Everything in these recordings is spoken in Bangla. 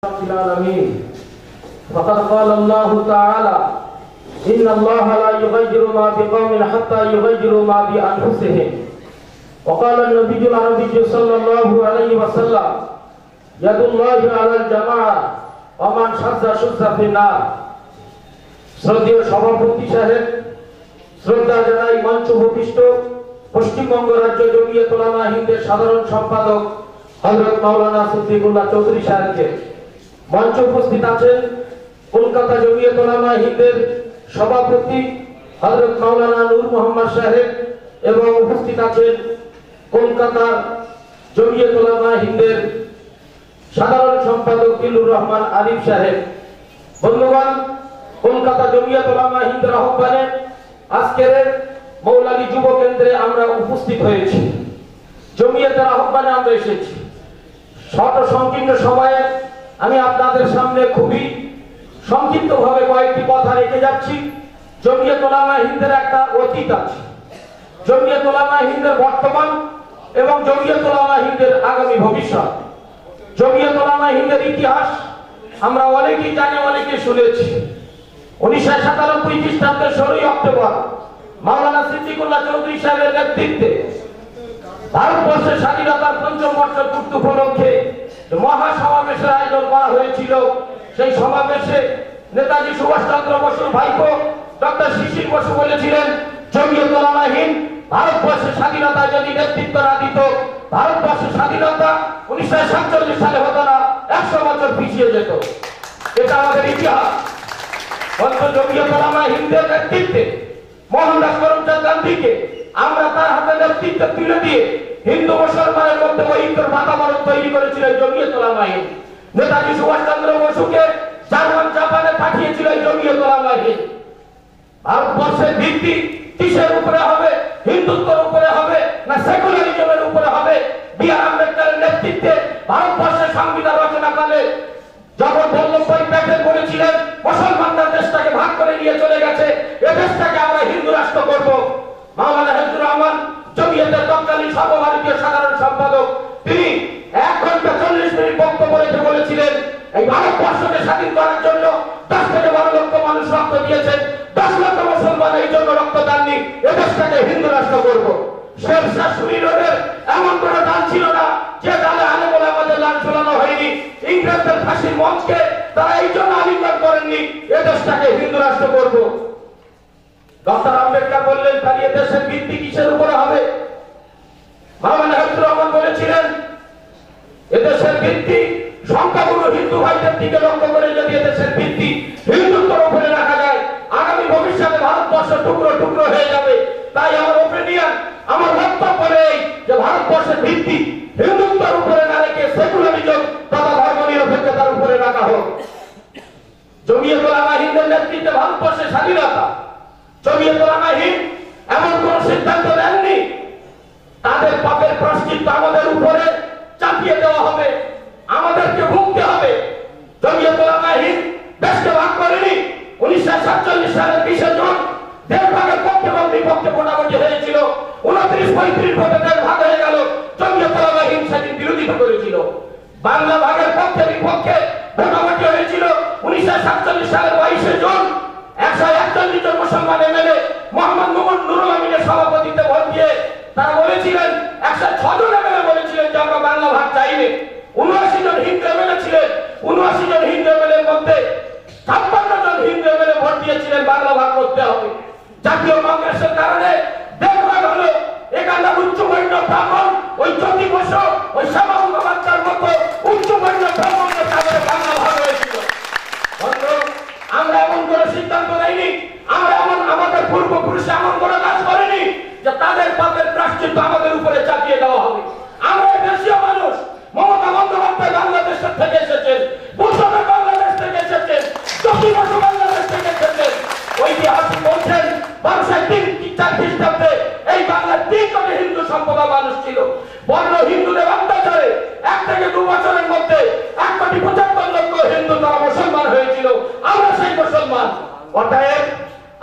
العالمين فقد قال الله تعالى إن الله لا يغير ما بقوم حتى يغيروا ما بأنفسهم وقال النبي العربي صلى الله عليه وسلم يد الله على الجماعة ومن شذ شذ في النار শ্রদ্ধেয় সভাপতি সাহেব, শ্রদ্ধা জানাই মঞ্চ ভূমিষ্ঠ পশ্চিমবঙ্গ রাজ্য জমিয়ত উলামা হিন্দের সাধারণ সম্পাদক হযরত মাওলানা সিদ্দিকুল্লাহ চৌধুরী সাহেবকে। মঞ্চ উপস্থিত আছেন কলকাতা জমিয়ত উলামা হিন্দের সভাপতি হযরত মাওলানা নূর মোহাম্মদ সাহেব এবং উপস্থিত আছেন কলকাতার জমিয়ত উলামা হিন্দের সাধারণ সম্পাদক দিলুর রহমান আরিফ সাহেব। বন্ধুগণ, কলকাতা জমিয়ত উলামা হিন্দের আহ্বানে আজকের মৌলালী যুব কেন্দ্রে আমরা উপস্থিত হয়েছি। জমিয়তের আহ্বানে আমরা এসেছি। শত সংকীর্ণ সময়ে আমি আপনাদের সামনে খুবই সংক্ষিপ্তভাবে কয়েকটি কথা রেখে যাচ্ছি। জমিয়ত উলামা হিন্দের একটা অতীত আছে, জমিয়ত উলামা হিন্দের বর্তমান এবং জমিয়ত উলামা হিন্দের আগামী ভবিষ্যৎ। জমিয়ত উলামা হিন্দের ইতিহাস আমরা অনেকেই জানি, অনেকে শুনেছি। 1997 খ্রিস্টাব্দের 16 অক্টোবর মাওলানা সিদ্দিকুল্লাহ চৌধুরী সাহেবের নেতৃত্বে ভারতবর্ষের স্বাধীনতার ৫ম বর্ষ পূর্তি উপলক্ষে মহাসমাবেশের আয়োজন করা হয়েছিল। সেই সমাবেশে নেতাজি সুভাষচন্দ্র বসুর ভাইপো ডক্টর শিশির বসু বলেছিলেন, জমিয়ত উলামা হিন্দ ভারতবর্ষের স্বাধীনতা যদি নেতৃত্ব না দিত, ভারতবর্ষের স্বাধীনতা 1947 সালে হতো না, 100 বছর পিছিয়ে যেত। এটা আমাদের ইতিহাস। জমিয়ত উলামা হিন্দের নেতৃত্বে মোহনদাস করমচাঁদ গান্ধীকে আমরা তার হাতে নেতৃত্ব তুলে দিয়ে হিন্দু মুসলমানের মধ্যে ঐক্যের বাতাবরণ তৈরি করেছিল জমিয়ত উলামা হিন্দ। নেতাজি সুভাষচন্দ্র বসুকে জার্মান জাপানে পাঠিয়েছিল জমিয়ত উলামা হিন্দ। ভারতবর্ষের ভিত্তি কিসের উপরে হবে? হিন্দুত্বের উপরে হবে না সেকুলারিজমের উপরে হবে? বি.আর. আম্বেদকরের নেতৃত্বে ভারতবর্ষের সংবিধান রচনাকালে যখন বল্লভভাই প্যাটেল বলেছিলেন মুসলমানরা দেশটাকে ভাগ করে নিয়ে চলে গেছে, এই দেশটাকে আমরা হিন্দু রাষ্ট্র করব, মাওলানা হাফিজুর রহমান জমিয়তের তৎকালীন সর্বভারতীয় সাধারণ সম্পাদক তিনি 1 ঘন্টা 40 মিনিট বক্তব্য রেখে বলেছিলেন, এই ভারতবর্ষকে স্বাধীন করার জন্য 10 থেকে 12 লক্ষ মানুষ রক্ত দিয়েছেন, 10 লক্ষ মুসলমান এই জন্য রক্ত দাননি, এই দেশটাকে হিন্দু রাষ্ট্র করব। শের শাহ সুরি রোডের এমন কোন দান ছিল না যে দালে আলেম ওলামাদের লাল ঝুলানো হয়নি। ইংরেজদের ফাঁসির মঞ্চকে তারা এই জন্য আলিঙ্গন করেননি, এই দেশটাকে হিন্দু রাষ্ট্র করব। ডক্টর আম্বেদকর বললেন, তাহলে এই দেশের ভিত্তি কিসের উপরে হবে? মাওলানা হাফিজুর রহমান বলেছিলেন, এদেশের ভিত্তি সংখ্যাগুরু হিন্দু ভাইদের দিকে লক্ষ্য করে যদি এদেশের ভিত্তি হিন্দুত্বের উপরে রাখা যায়, আগামী ভবিষ্যতে ভারতবর্ষ টুকরো টুকরো হয়ে যাবে। তাই আমার ওপিনিয়ন, আমার বক্তব্য এই যে ভারতবর্ষের ভিত্তি হিন্দুত্বের উপরে না রেখে সেকুলারিজম তথা ধর্মনিরপেক্ষতার উপরে রাখা হোক। জমিয়ত উলামা হিন্দের নেতৃত্বে ভারতবর্ষের স্বাধীনতা, জমিয়ত উলামা হিন্দ এমন কোন সিদ্ধান্ত নেননি তাদের পাপের প্রায়শ্চিত্ত আমাদের উপরে চাপিয়ে দেওয়া হবে, আমাদেরকে ভুগতে হবে। জমিয়ত উলামা হিন্দ দেশকে ভাগ করেনি। 1947 সালের 20 জুন দেশ ভাগের পক্ষে এবং বিপক্ষে ভোটাভুটি হয়েছিল। 29-35 ভোটে দেশ ভাগ হয়ে গেল। জমিয়ত উলামা হিন্দ সেদিন বিরোধিতা করেছিল। বাংলা ভাগের পক্ষে বিপক্ষে ভোটাভুটি হয়েছিল। 1947 সালের 22 জুন 141 জন মুসলমান এমএলএ মোহাম্মদ নুরুল আমিনের সভাপতিত্বে ভোট দিয়ে তারা বলেছিলেন, 106 জন এমএলএ বলেছিলেন যে আমরা বাংলা ভাগ চাইনি। 79 জন হিন্দু এমএলএ ছিলেন। 79 জন হিন্দু এমএলএর মধ্যে 56 জন হিন্দু এমএলএ ভোট দিয়েছিলেন বাংলা ভাগ করতে হবে। জাতীয় কংগ্রেসের কারণে দেশ ভাগ হলো। এখানে উচ্চবর্ণ ব্রাহ্মণ, ওই জ্যোতি বসু, ওই শ্যামাঙ্গ বাচ্চার মতো উচ্চবর্ণ ব্রাহ্মণের কারণে বাংলা ভাগ হয়েছিল। আমরা এমন কোন সিদ্ধান্ত নেইনি, আমরা আমাদের পূর্বপুরুষ এমন কোন কাজ করেনি যে তাদের পাপের প্রায়শ্চিত্ত আমাদের উপরে চাপিয়ে দেওয়া হবে। আমরা দেশীয় মানুষ। মমতা বন্দ্যোপাধ্যায় বাংলাদেশ থেকে এসেছেন, বুদ্ধদেব বাংলাদেশ থেকে এসেছেন, জ্যোতি বসু বাংলাদেশ থেকে এসেছেন। ঐতিহাসিক বলছেন 1204 খ্রিস্টাব্দে এই বাংলার 3 কোটি হিন্দু সম্প্রদায় মানুষ ছিল। বর্ণ হিন্দুদের অত্যাচারে 1 থেকে 2 বছরের মধ্যে 1,75,00,000 হিন্দু তারা মুসলমান হয়েছিল। আমরা সেই মুসলমান। অতএব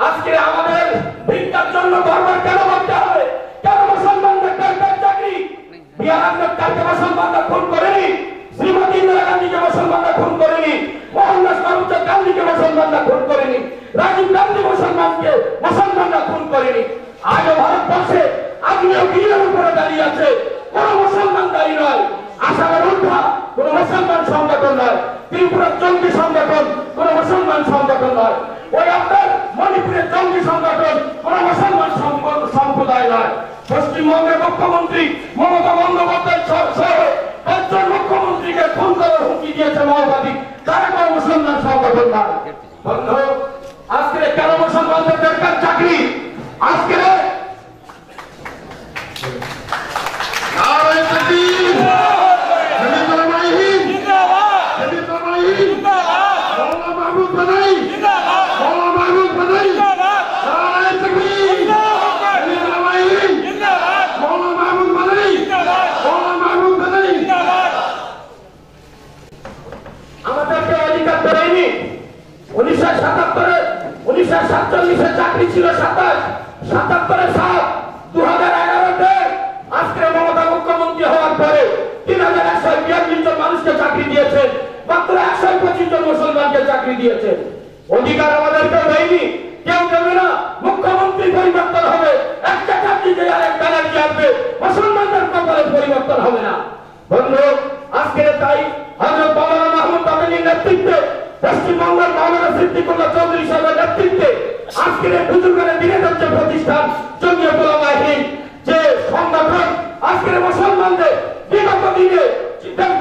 আজকে আমাদের ভিক্ষার জন্য গর্বের কেন করতে হবে? কেন মুসলমানদের চাকরি? বি.আর. আম্বেদকরকে মুসলমানরা খুন করেনি, শ্রীমতী ইন্দিরা গান্ধীকে মুসলমানরা খুন করে ত্রিপুরার জঙ্গি সংগঠন কোন মুসলমান সংগঠন নয়, ওই আপনার মণিপুরের জঙ্গি সংগঠন কোন মুসলমান সম্প্রদায় নয়। পশ্চিমবঙ্গের মুখ্যমন্ত্রী মমতা বন্দ্যোপাধ্যায় সহ 5 জন মুখ্যমন্ত্রীকে খুন করার হুমকি দিয়েছে মাওবাদী, তারা কোন মুসলমান সংগঠন নয়। বন্ধু, আজকে কেন মুসলমানদের দরকার চাকরি? আজকে আমাদেরকে অধিকার দেয়নি। 1947 চাকরি ছিল 27, 77 7, 2011-তে আজকে মমতা মুখ্যমন্ত্রী হওয়ার পরে 3142 জন মানুষকে চাকরি দিয়েছেন, মাত্র 125 জন মুসলমানকে চাকরি দিয়েছেন। অধিকার আমাদেরকে দেয়নি, কেউ দেবে না। মুখ্যমন্ত্রী পরিবর্তন হবে, একটা চাকরি দিয়ে আরেক ব্যানার্জি আসবে, মুসলমানদের কপালে পরিবর্তন হবে না। বন্ধু, আজকে তাই হযরত মাওলানা মাহমুদ বাদানীর নেতৃত্বে, পশ্চিমবঙ্গের মাওলানা সিদ্দিকুল্লাহ চৌধুরী সাহেবের নেতৃত্বে আজকের বুজুর্গের দিনের যে প্রতিষ্ঠান জমিয়ত উলামায়ে হিন্দ, যে সংগঠন আজকের মুসলমানদের বিগত দিনে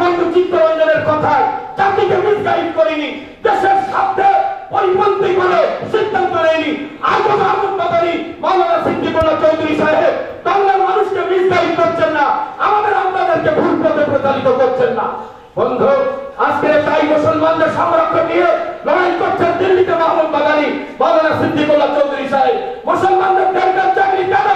বন্ধু চিত্তরঞ্জনের কথায় জাতিকে মিসগাইড করেনি, দেশের স্বার্থে পরিপন্থী করে সিদ্ধান্ত নেয়নি। আজও মাহমুদ বাদানী মাওলানা সিদ্দিকুল্লাহ চৌধুরী সাহেব বাংলার মানুষকে মিসগাইড করছেন না, আমাদের আপনাদেরকে ভুল পথে প্রচারিত করছেন না। বন্ধু, আজকে তাই মুসলমানদের সংরক্ষণ নিয়ে লড়াই করছেন দিল্লিতে মাহমুদ বাদানী মাওলানা সিদ্দিকুল্লাহ চৌধুরী সাহেব। মুসলমানদের দরকার চাকরি কেন?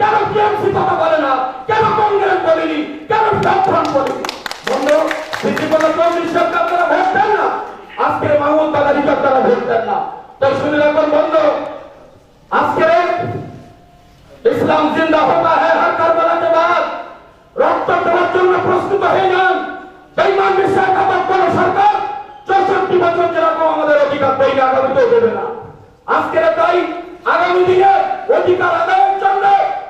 কেন টিএমসি কথা বলে না? কেন কংগ্রেস বলেনি? কেন সাবধান বলেনি? বন্ধু, সিদ্দিকুল্লাহ চৌধুরী সাহেবকে আপনারা ভোট দেন না, আজকে মাহমুদ বাদানীকে আপনারা ভোট দেন না। তাই শুনে রাখুন বন্ধু, আজকে ইসলাম জিন্দা হতা হ্যায় হর কারবালা কে বাদ। রক্ত দেওয়ার জন্য প্রস্তুত হয়ে যান। বেঈমান বিশ্বাসঘাতক কোন সরকার 64 বছর যেরকম আমাদের অধিকার দেয়নি, আগামীতেও দেবে না। আজকে তাই আগামী দিনে অধিকার আদায়ের জন্য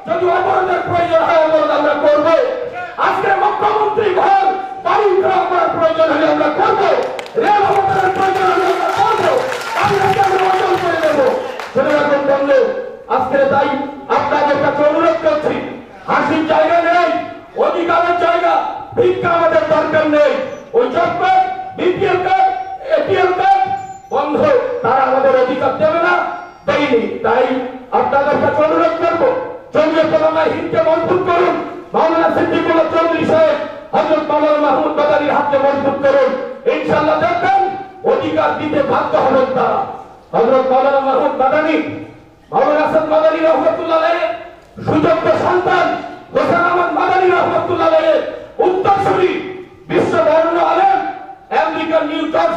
যদি অবরোধের প্রয়োজন হয়, অবরোধ আমরা করব। আজকে মুখ্যমন্ত্রী ঘর বাড়ি ঘেরাও করার প্রয়োজন হলে আমরা করব, রেল অবতরণের প্রয়োজন হলে আমরা করব, আমরা অচল করে দেব। শুনে রাখুন বন্ধু, আজকে তাই আপনাদের কাছে অনুরোধ করছি, হাসির জায়গা নেই, অধিকারের জায়গা, ভিক্ষা আমাদের দরকার নেই। ওই job card, BPL card, APL card বন্ধ, তারা আমাদের অধিকার দেবে না, দেয়নি। তাই আপনাদের কাছে অনুরোধ করবো, জমিয়ত উলামায়ে হিন্দকে মজবুত করুন। মাওলানা সিদ্দিকুল্লাহ চৌধুরী সাহেব, হযরত মাওলানা মাহমুদ বাদানীর হাতকে মজবুত করুন। ইনশাআল্লাহ দেখবেন অধিকার দিতে বাধ্য হবেন তারা। হযরত মাওলানা মাহমুদ বাদানী, মাওলানা আসাদ মাদানী রহমাতুল্লাহ আলাইহি সুযোগ্য সন্তান হোসেন আহমদ মাদানী রহমাতুল্লাহ আলাইহি উত্তরসূরি বিশ্ব বরেণ্য আলেম, আমেরিকার নিউইয়র্ক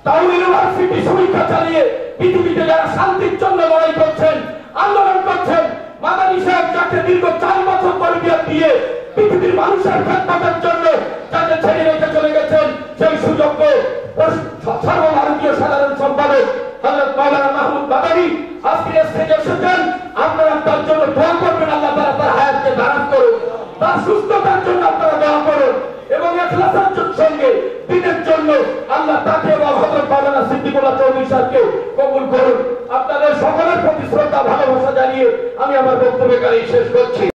টাউন ইউনিভার্সিটি সমীক্ষা চালিয়ে পৃথিবীতে যারা শান্তির জন্য লড়াই করছেন, আন্দোলন করছেন, মাদানী সাহেব যাকে দীর্ঘ 4 বছর তরবিয়ত দিয়ে পৃথিবীর মানুষের খেদমতের জন্য যাকে ছেড়ে রেখে চলে গেছেন, সেই সুযোগ্য সর্বভারতীয় সাধারণ সম্পাদক হযরত মাওলানা মাহমুদ বাদানী আজকে স্টেজে এসেছেন। আপনারা তার জন্য দোয়া করবেন, আল্লাহ তাআলা তার হায়াতকে দারাজ করুন, তার সুস্থতার জন্য আপনারা দোয়া করুন এবং ইখলাসের সঙ্গে দিনের জন্য আল্লাহ তাকে এবং হযরত মাওলানা সিদ্দিকুল্লাহ চৌধুরী সাহেবকে কবুল করুন। আপনাদের সকলের প্রতি শ্রদ্ধা ভালোবাসা জানিয়ে আমি আমার বক্তব্য এখানেই শেষ করছি।